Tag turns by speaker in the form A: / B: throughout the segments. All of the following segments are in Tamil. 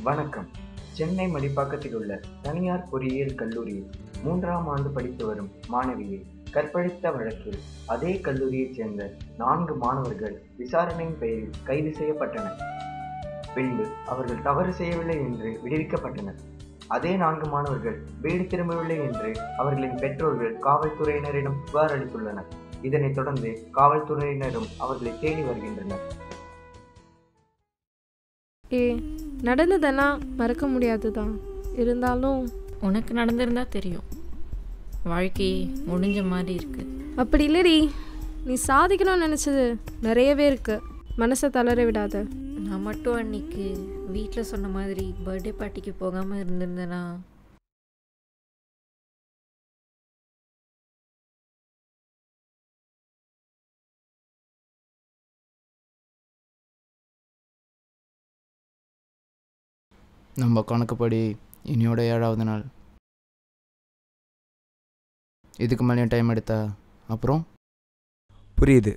A: வணக்கம். சென்னை மடிப்பாக்கத்தில் உள்ள தனியார் பொறியியல் கல்லூரியில் 3ஆம் ஆண்டு படித்து வரும் மாணவியை கற்பழித்த வழக்கில் அதே கல்லூரியைச் சேர்ந்த 4 மாணவர்கள் விசாரணையின் பெயரில் கைது செய்யப்பட்டனர். பின்பு அவர்கள் தவறு செய்யவில்லை என்று விடுவிக்கப்பட்டனர். அதே 4 மாணவர்கள் வீடு திரும்பவில்லை என்று அவர்களின் பெற்றோர்கள் காவல்துறையினரிடம் புகார் அளித்துள்ளனர். இதனைத் தொடர்ந்து காவல்துறையினரும் அவர்களை தேடி வருகின்றனர்.
B: நடந்ததெல்லாம் மறக்க முடியாதுதான். இருந்தாலும்
C: உனக்கு நடந்திருந்தா தெரியும், வாழ்க்கையே முடிஞ்ச மாதிரி இருக்கு.
B: அப்படி இல்லடி, நீ சாதிக்கணும்னு நினச்சது நிறையவே இருக்கு. மனசை தளர விடாத.
C: நான் மட்டும் அன்னைக்கு வீட்டில் சொன்ன மாதிரி பர்த்டே பார்ட்டிக்கு போகாமல் இருந்திருந்தேனா
D: நம்ம கணக்குப்படி இனியோட 7வது நாள். இதுக்கு மேலேயும் டைம் எடுத்தா அப்புறம்
E: புரியுது.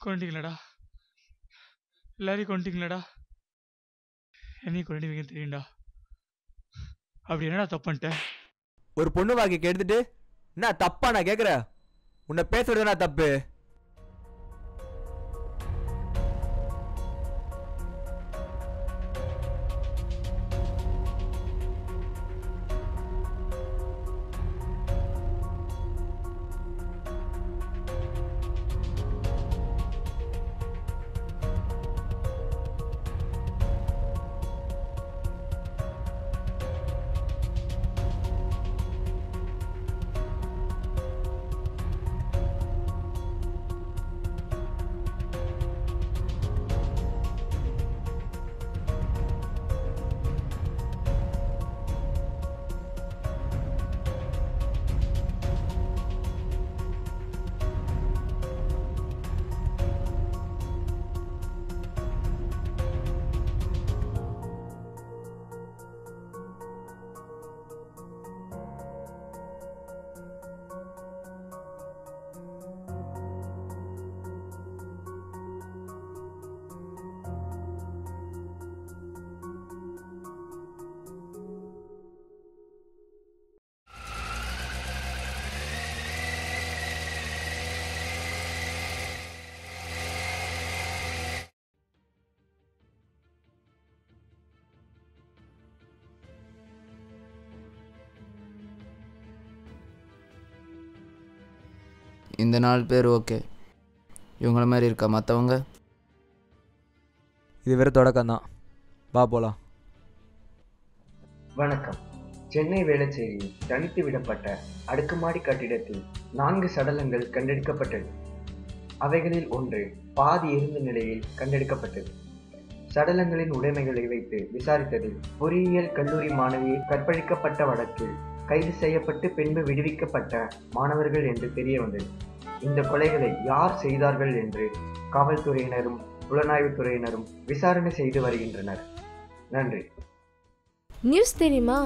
F: கொண்டுட்டீங்களாடா, எல்லாரையும் கொண்டுட்டீங்களாடா, என்னையும் கொண்டுவீங்க தெரியும்டா. அப்படி என்னடா தப்பு பண்ணிட்டேன்?
E: ஒரு பொண்ணு வாக்கி கெடுத்துட்டு என்ன தப்பா நான் கேட்குறேன்? உன்னை பேசுறது நான் தப்பு.
D: இந்த 4 பேர் ஓகே. இவங்கள மாதிரி இருக்கா மற்றவங்க?
E: இது வேற தொடக்கம்தான். வா போலாம்.
A: வணக்கம். சென்னை வேளச்சேரியில் தனித்து விடப்பட்ட அடுக்குமாடி கட்டிடத்தில் 4 சடலங்கள் கண்டெடுக்கப்பட்டது. அவைகளில் ஒன்று பாதி எரிந்த நிலையில் கண்டெடுக்கப்பட்டது. சடலங்களின் உடைமைகளை வைத்து விசாரித்ததில் பொறியியல் கல்லூரி மாணவி கற்பழிக்கப்பட்ட வழக்கில் கைது செய்யப்பட்டு பின்பு விடுவிக்கப்பட்ட மாணவர்கள் என்று தெரிய வந்தது. இந்த கொலைகளை யார் செய்தார்கள் என்று காவல்துறையினரும் புலனாய்வுத்துறையினரும் விசாரணை செய்து வருகின்றனர். நன்றி.
B: நியூஸ் தெரியுமா?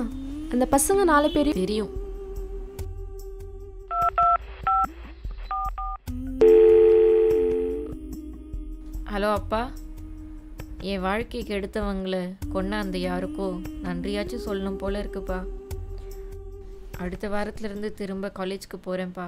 B: அந்த பசங்க 4 பேர்
C: தெரியும். ஹலோ அப்பா, என் வாழ்க்கைக்கு எடுத்தவங்களை கொண்டாந்த யாருக்கோ நன்றியாச்சும் சொல்லணும் போல இருக்குப்பா. அடுத்த வாரத்துலேருந்து திரும்ப காலேஜுக்கு போகிறேன்ப்பா.